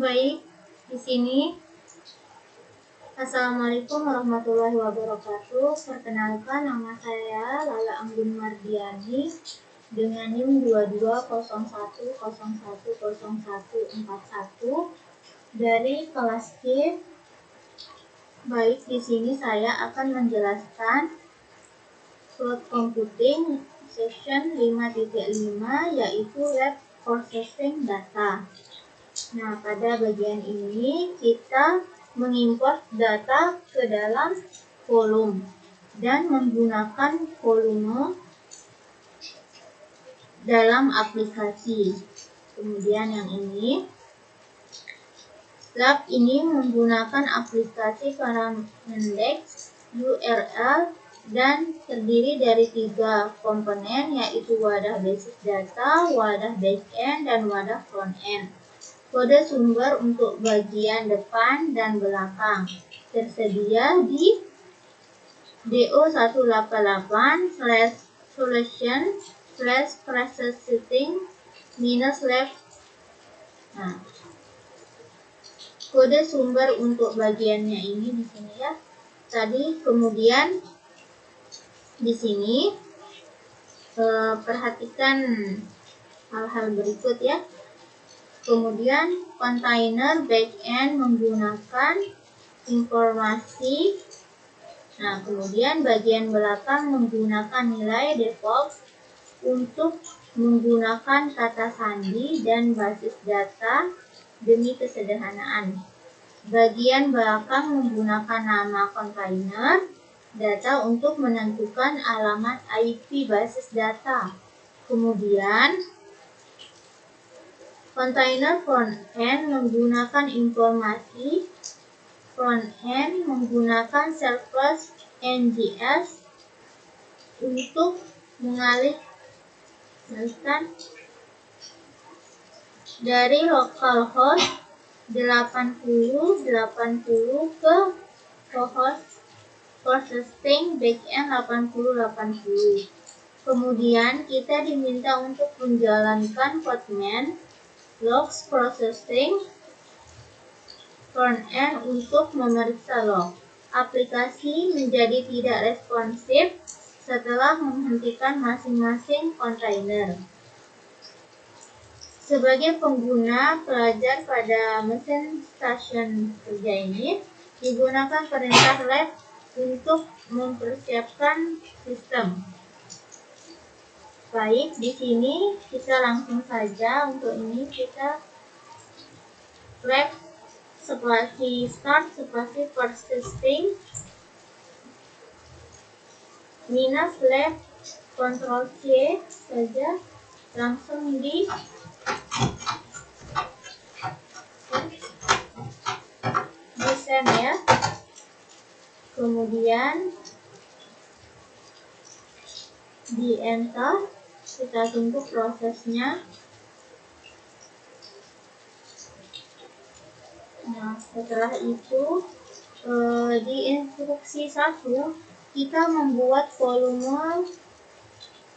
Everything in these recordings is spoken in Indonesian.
Baik, di sini Assalamualaikum warahmatullahi wabarakatuh. Perkenalkan, nama saya Lala Anggun Mardiani dengan NIM 2201010141 dari kelas C. Baik, di sini saya akan menjelaskan cloud computing section 5.5 yaitu web processing data. Nah, pada bagian ini kita mengimport data ke dalam volume dan menggunakan volume dalam aplikasi. Kemudian yang ini, lab ini menggunakan aplikasi Paramendix URL dan terdiri dari 3 komponen, yaitu wadah basis data, wadah backend, dan wadah frontend. Kode sumber untuk bagian depan dan belakang tersedia di do188/solution/processing-lab. Nah, kode sumber untuk bagiannya ini di sini ya. Tadi kemudian di sini perhatikan hal-hal berikut ya. Kemudian kontainer backend menggunakan informasi. Nah, kemudian bagian belakang menggunakan nilai default untuk menggunakan kata sandi dan basis data demi kesederhanaan. Bagian belakang menggunakan nama kontainer data untuk menentukan alamat IP basis data. Kemudian kontainer frontend menggunakan informasi. Frontend menggunakan servlet NGS untuk mengalihkan dari localhost 8080 ke host processing backend 8080. Kemudian kita diminta untuk menjalankan Podman logs processing frontend untuk memeriksa log. Aplikasi menjadi tidak responsif setelah menghentikan masing-masing kontainer. Sebagai pengguna pelajar pada mesin stasiun kerja ini, digunakan perintah lab untuk mempersiapkan sistem. Baik, di sini kita langsung saja untuk ini kita lab spasi start spasi persisting minus lab Ctrl C saja langsung di send ya. Kemudian di enter, kita tunggu prosesnya. Nah, setelah itu di instruksi 1 kita membuat volume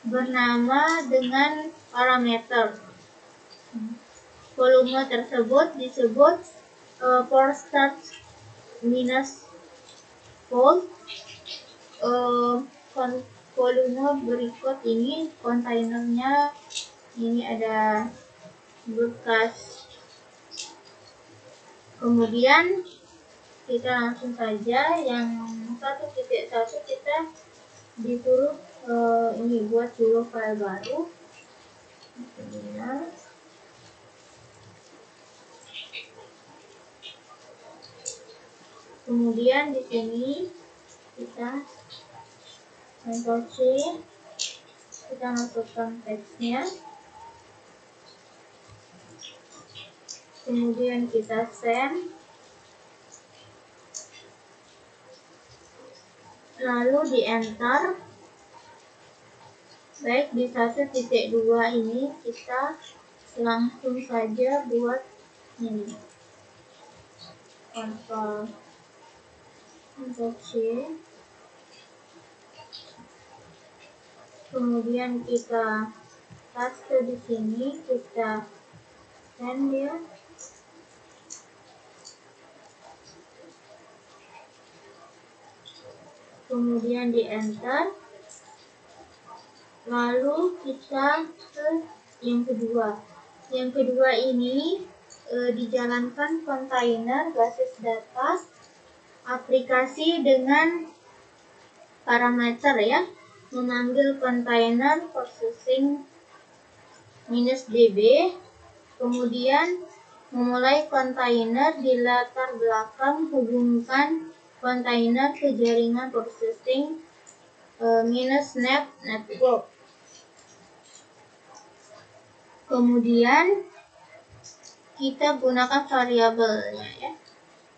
bernama dengan parameter. Volume tersebut disebut for start minus volt. Volume berikut ini kontainernya ini ada bekas. Kemudian kita langsung saja yang 1.1 kita disuruh ini buat dulu file baru. Kemudian di sini kita Ctrl C, kita masukkan teksnya. Kemudian kita send. Lalu di enter. Baik, di 1.2 ini kita langsung saja buat ini. Ctrl C. Kemudian kita paste di sini, kita send ya. kemudian di enter, lalu kita ke yang kedua. Yang kedua ini dijalankan kontainer basis data aplikasi dengan parameter ya, memanggil kontainer processing -db, kemudian memulai kontainer di latar belakang, hubungkan kontainer ke jaringan processing -net network. Kemudian kita gunakan variabelnya ya.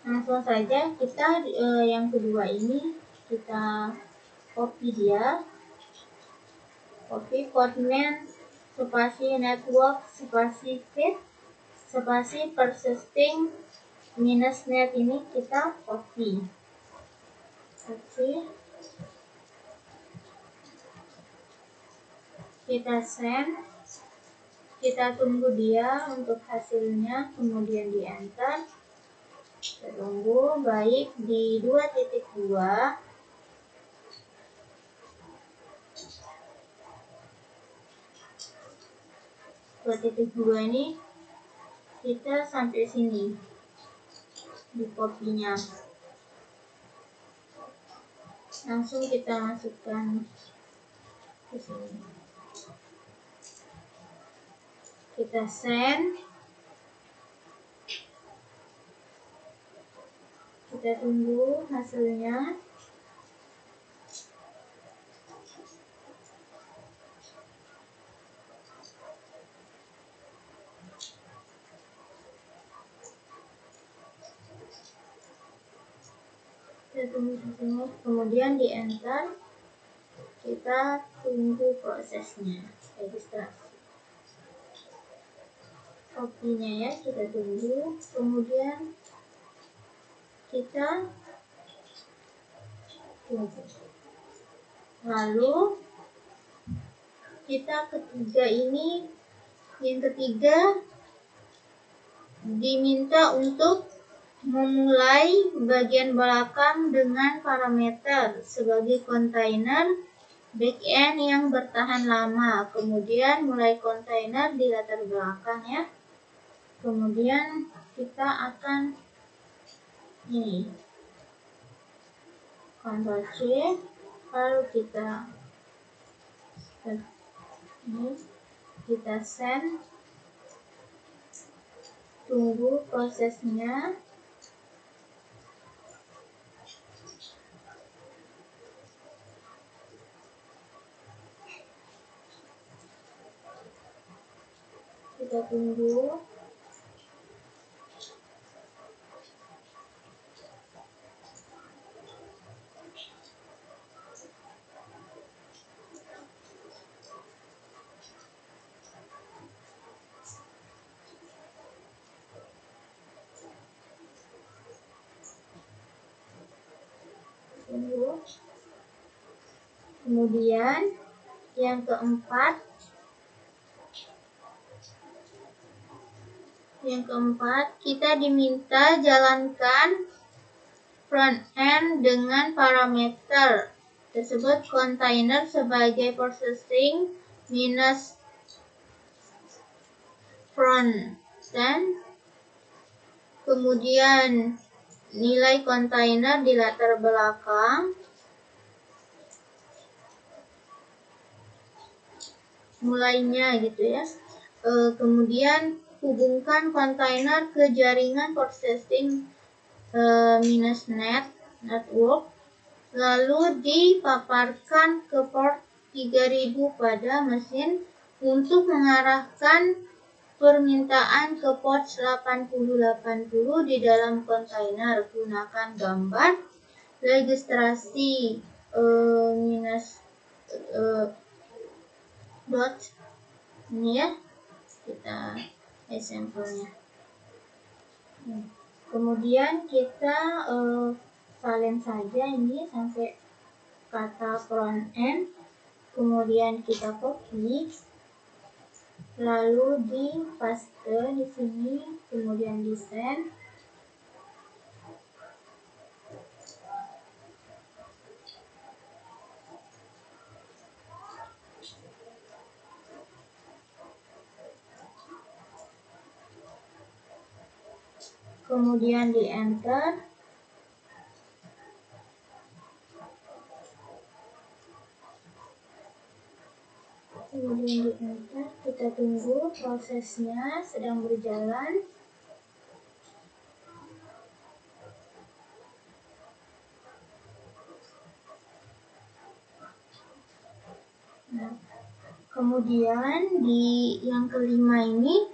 Langsung saja kita yang kedua ini kita copy dia, copy codeman spasi network spasi feed spasi persisting -net ini kita copy. Kita send, kita tunggu dia untuk hasilnya, kemudian di enter. Kita tunggu, baik di 2.2 ini kita sampai sini di kopinya, langsung kita masukkan ke sini, kita send, kita tunggu hasilnya. Kita tunggu di sini, kemudian di enter, kita tunggu prosesnya registrasi. Kopinya ya, kita tunggu, kemudian kita tunggu. Lalu kita yang ketiga diminta untuk memulai bagian belakang dengan parameter sebagai kontainer backend yang bertahan lama, kemudian mulai kontainer di latar belakang ya. Kemudian kita akan ini Ctrl C, lalu kita send, tunggu prosesnya. Kita tunggu. Kemudian yang keempat kita diminta jalankan front end dengan parameter tersebut kontainer sebagai processing -front end, kemudian nilai kontainer di latar belakang, mulainya gitu ya. Kemudian hubungkan kontainer ke jaringan processing -net network, lalu dipaparkan ke port 3000 pada mesin untuk mengarahkan permintaan ke port 8080 di dalam kontainer. Gunakan gambar registrasi dot ini ya, kita sampelnya. Kemudian kita salin saja ini sampai kata front end, kemudian kita copy, lalu di paste di sini, kemudian di send. kemudian di enter. Kemudian di enter, kita tunggu prosesnya sedang berjalan. Nah, kemudian di yang kelima ini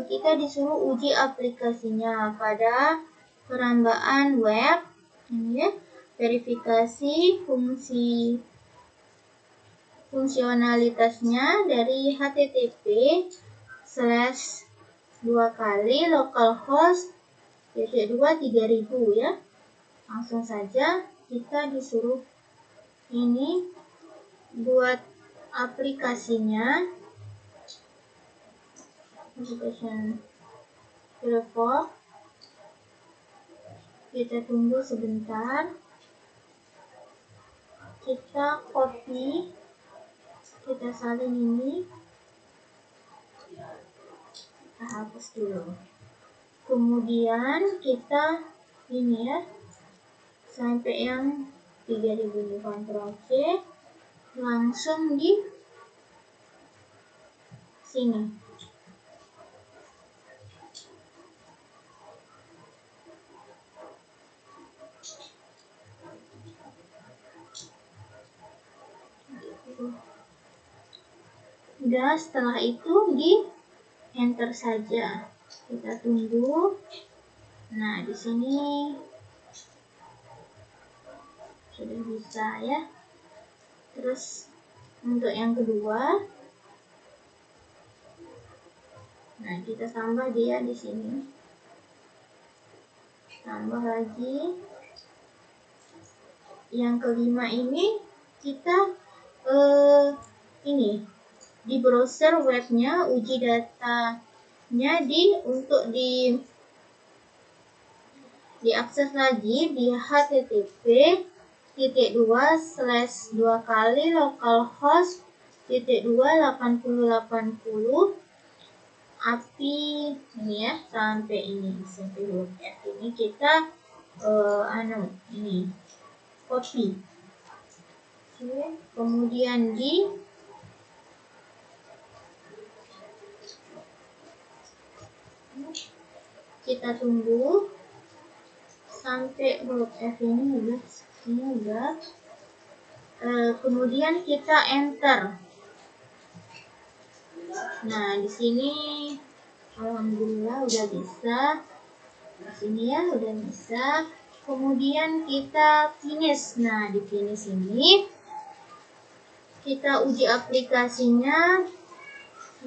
kita disuruh uji aplikasinya pada perambaan web, ini ya, verifikasi fungsionalitasnya dari http://localhost 2 3000 ya. Langsung saja kita disuruh ini buat aplikasinya, application revoke. Kita tunggu sebentar, kita copy, kita salin ini, kita hapus dulu, kemudian kita ini ya sampai yang 3000 ini, Ctrl C, langsung di sini. Udah, setelah itu di enter saja. Kita tunggu. Nah, di sini sudah bisa ya. Terus untuk yang kedua, nah kita tambah dia di sini. Tambah lagi. Yang kelima ini kita ini di browser webnya uji datanya untuk diakses lagi di http://2 API ini ya, sampai huruf F ini kita ini copy. Oke, kemudian kita tunggu sampai huruf F ini udah. Kemudian kita enter. Nah, di sini alhamdulillah udah bisa. Di sini ya udah bisa. Kemudian kita finish. Nah, di finish ini kita uji aplikasinya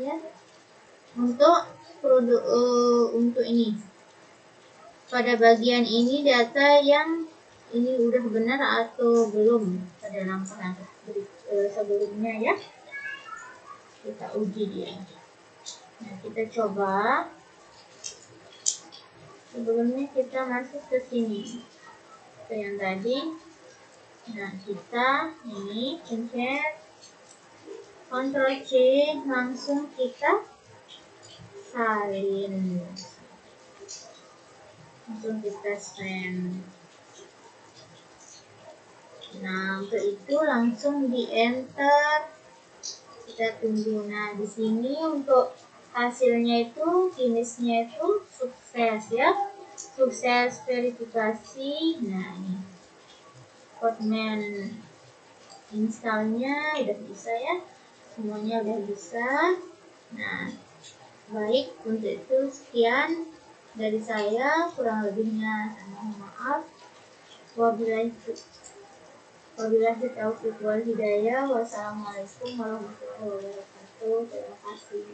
ya untuk produk untuk ini. Pada bagian ini data yang ini udah benar atau belum pada langkah-langkah sebelumnya ya. Kita uji dia. Nah, kita coba. Sebelumnya kita masuk ke sini. Ke yang tadi. Nah, kita ini pencet Ctrl C, langsung kita salin. Langsung kita send. Nah, untuk itu langsung di enter. Kita tunggu. Nah, di sini untuk hasilnya itu, finishnya itu sukses ya. Sukses verifikasi. Nah, ini Podman installnya udah bisa ya. Semuanya udah bisa. Nah, baik, untuk itu sekian dari saya, kurang lebihnya saya mohon maaf. Wabillahi taufiq wal hidayah. Wassalamualaikum warahmatullahi wabarakatuh. Terima kasih.